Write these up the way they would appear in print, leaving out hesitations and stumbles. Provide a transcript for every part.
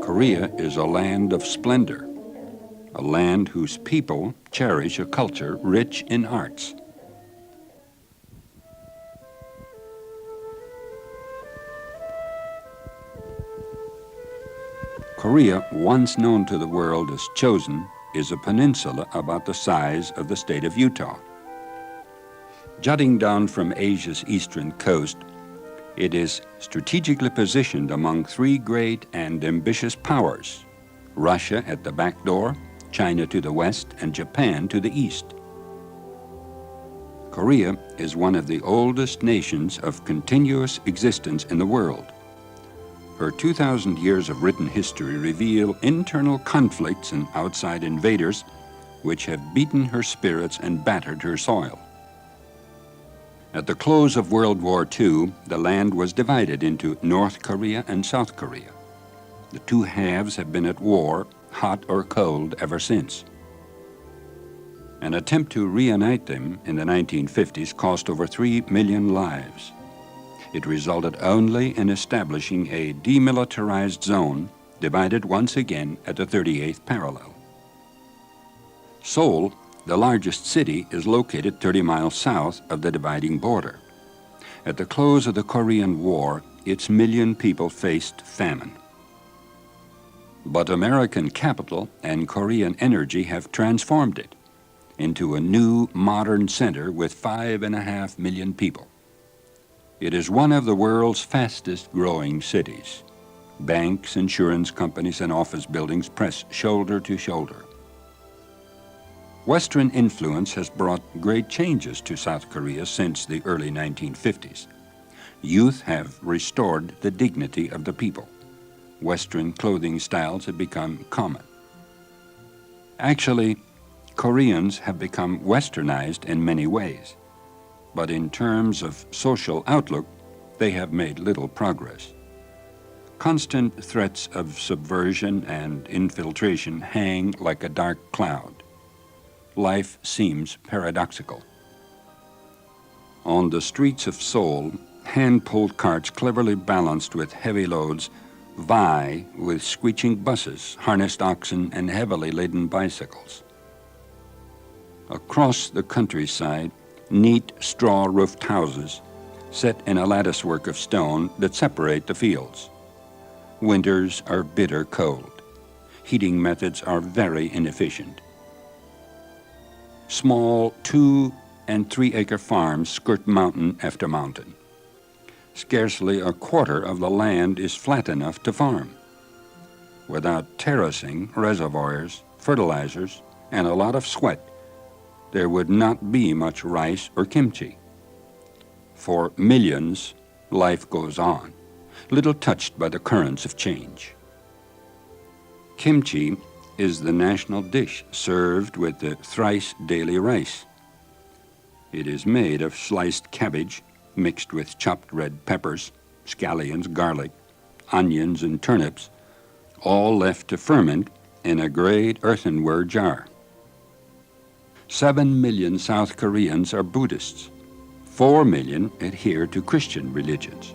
Korea is a land of splendor, a land whose people cherish a culture rich in arts. Korea, once known to the world as Chosen, is a peninsula about the size of the state of Utah. Jutting down from Asia's eastern coast, it is strategically positioned among three great and ambitious powers: Russia at the back door, China to the west, and Japan to the east. Korea is one of the oldest nations of continuous existence in the world. Her 2,000 years of written history reveal internal conflicts and outside invaders which have beaten her spirits and battered her soil. At the close of World War II, the land was divided into North Korea and South Korea. The two halves have been at war, hot or cold, ever since. An attempt to reunite them in the 1950s cost over 3 million lives. It resulted only in establishing a demilitarized zone divided once again at the 38th parallel. Seoul, the largest city, is located 30 miles south of the dividing border. At the close of the Korean War, its million people faced famine. But American capital and Korean energy have transformed it into a new modern center with 5.5 million people. It is one of the world's fastest growing cities. Banks, insurance companies, and office buildings press shoulder to shoulder. Western influence has brought great changes to South Korea since the early 1950s. Youth have restored the dignity of the people. Western clothing styles have become common. Actually, Koreans have become westernized in many ways, but in terms of social outlook, they have made little progress. Constant threats of subversion and infiltration hang like a dark cloud. Life seems paradoxical. On the streets of Seoul, hand-pulled carts cleverly balanced with heavy loads vie with screeching buses, harnessed oxen, and heavily laden bicycles. Across the countryside, neat straw-roofed houses set in a latticework of stone that separate the fields. Winters are bitter cold. Heating methods are very inefficient. Small 2- and 3-acre farms skirt mountain after mountain. Scarcely a quarter of the land is flat enough to farm. Without terracing, reservoirs, fertilizers, and a lot of sweat, there would not be much rice or kimchi. For millions, life goes on, little touched by the currents of change. Kimchi is the national dish served with the thrice daily rice. It is made of sliced cabbage mixed with chopped red peppers, scallions, garlic, onions, and turnips, all left to ferment in a great earthenware jar. 7 million South Koreans are Buddhists. 4 million adhere to Christian religions.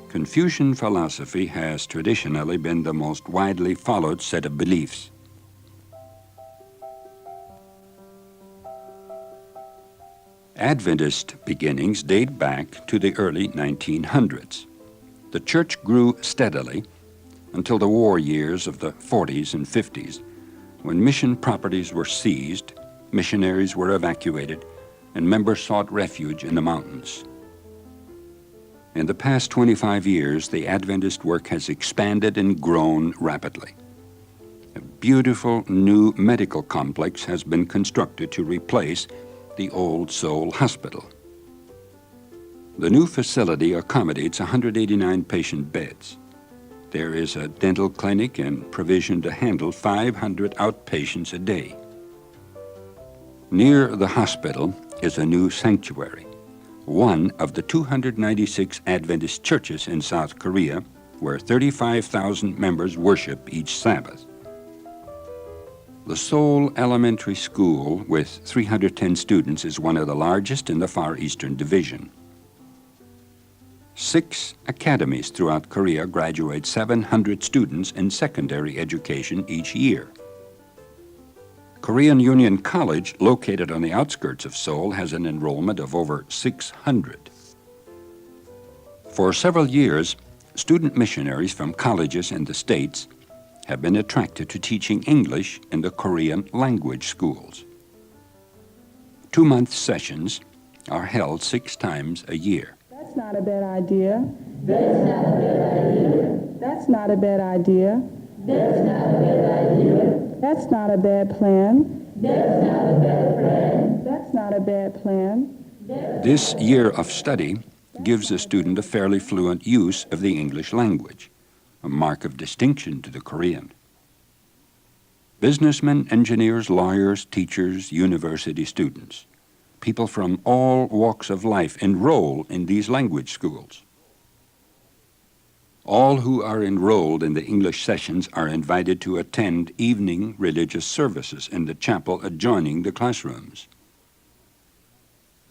Confucian philosophy has traditionally been the most widely followed set of beliefs. Adventist beginnings date back to the early 1900s. The church grew steadily until the war years of the 40s and 50s, when mission properties were seized, missionaries were evacuated, and members sought refuge in the mountains. In the past 25 years, the Adventist work has expanded and grown rapidly. A beautiful new medical complex has been constructed to replace the old Seoul Hospital. The new facility accommodates 189 patient beds. There is a dental clinic and provision to handle 500 outpatients a day. Near the hospital is a new sanctuary, one of the 296 Adventist churches in South Korea, where 35,000 members worship each Sabbath. The Seoul Elementary School, with 310 students, is one of the largest in the Far Eastern Division. 6 academies throughout Korea graduate 700 students in secondary education each year. Korean Union College, located on the outskirts of Seoul, has an enrollment of over 600. For several years, student missionaries from colleges in the States have been attracted to teaching English in the Korean language schools. 2-month sessions are held 6 times a year. That's not a bad idea. That's not a bad idea. That's not a bad idea. That's not a bad idea. That's not a bad plan. That's not a bad plan. That's not a bad plan. This year of study gives the student a fairly fluent use of the English language, a mark of distinction to the Korean. Businessmen, engineers, lawyers, teachers, university students, people from all walks of life enroll in these language schools. All who are enrolled in the English sessions are invited to attend evening religious services in the chapel adjoining the classrooms.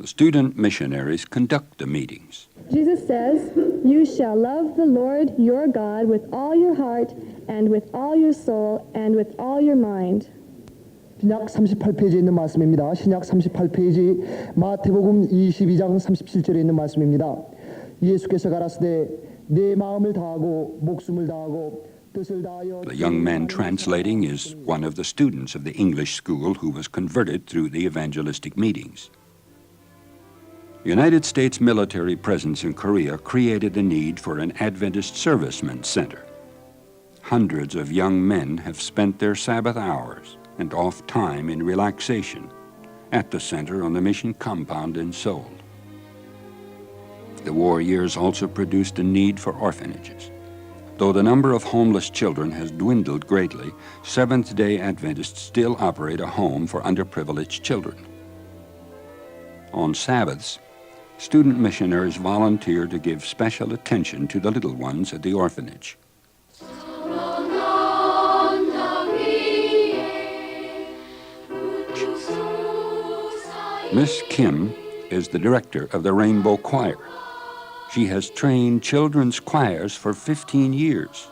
The student missionaries conduct the meetings. Jesus says, "You shall love the Lord your God with all your heart and with all your soul and with all your mind." 신약 38페이지에 있는 말씀입니다. 신약 38페이지 마태복음 22장 37절에 있는 말씀입니다. 예수께서 가라사대 내 마음을 다하고 목숨을 다하고 뜻을 다하여. The young man translating is one of the students of the English school who was converted through the evangelistic meetings. The United States military presence in Korea created the need for an Adventist servicemen center. Hundreds of young men have spent their Sabbath hours and off time in relaxation at the center on the mission compound in Seoul. The war years also produced a need for orphanages. Though the number of homeless children has dwindled greatly, Seventh-day Adventists still operate a home for underprivileged children. On Sabbaths, student missionaries volunteer to give special attention to the little ones at the orphanage. Miss Kim is the director of the Rainbow Choir. She has trained children's choirs for 15 years.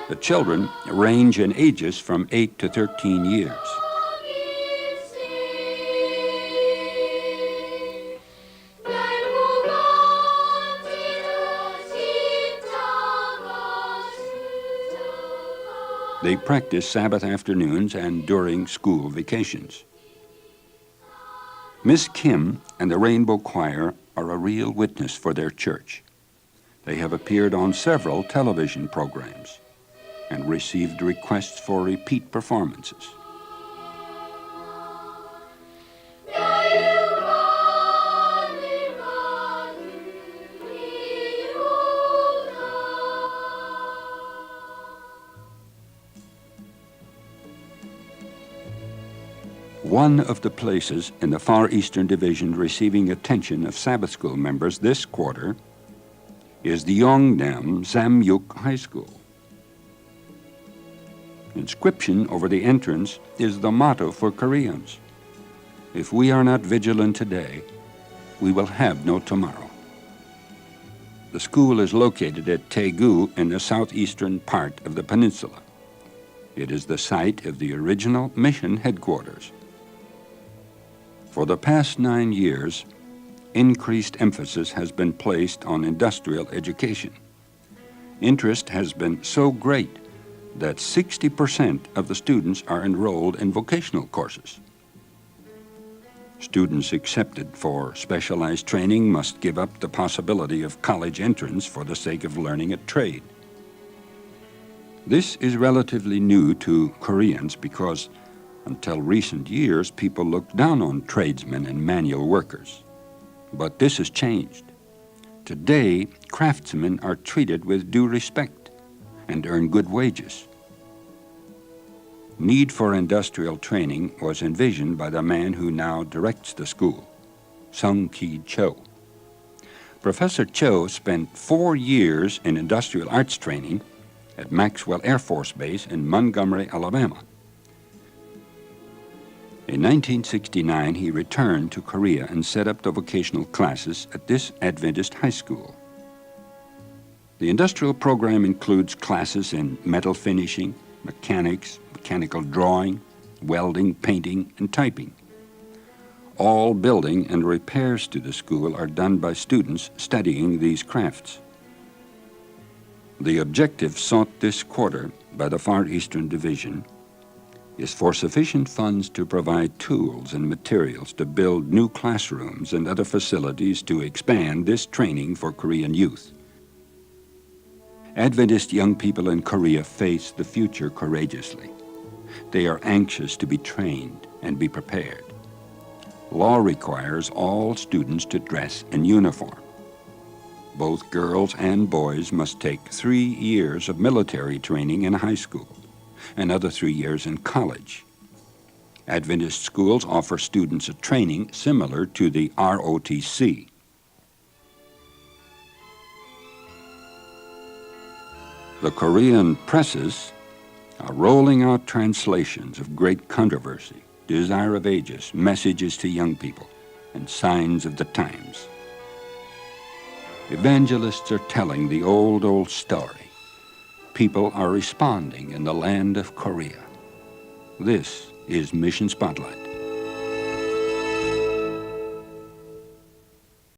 The children range in ages from 8 to 13 years. They practice Sabbath afternoons and during school vacations. Miss Kim and the Rainbow Choir are a real witness for their church. They have appeared on several television programs and received requests for repeat performances. One of the places in the Far Eastern Division receiving attention of Sabbath School members this quarter is the Yongdam Samyuk High School. Inscription over the entrance is the motto for Koreans: "If we are not vigilant today, we will have no tomorrow." The school is located at Daegu in the southeastern part of the peninsula. It is the site of the original mission headquarters. For the past 9 years, increased emphasis has been placed on industrial education. Interest has been so great that 60% of the students are enrolled in vocational courses. Students accepted for specialized training must give up the possibility of college entrance for the sake of learning a trade. This is relatively new to Koreans because until recent years, people looked down on tradesmen and manual workers. But this has changed. Today, craftsmen are treated with due respect and earn good wages. Need for industrial training was envisioned by the man who now directs the school, Sung-Ki Cho. Professor Cho spent 4 years in industrial arts training at Maxwell Air Force Base in Montgomery, Alabama. In 1969, he returned to Korea and set up the vocational classes at this Adventist high school. The industrial program includes classes in metal finishing, mechanics, mechanical drawing, welding, painting, and typing. All building and repairs to the school are done by students studying these crafts. The objective sought this quarter by the Far Eastern Division is for sufficient funds to provide tools and materials to build new classrooms and other facilities to expand this training for Korean youth. Adventist young people in Korea face the future courageously. They are anxious to be trained and be prepared. Law requires all students to dress in uniform. Both girls and boys must take 3 years of military training in high school, another 3 years in college. Adventist schools offer students a training similar to the ROTC. The Korean presses are rolling out translations of great controversy, desire of ages, messages to young people, and signs of the times. Evangelists are telling the old story. People are responding in the land of Korea. This is Mission Spotlight.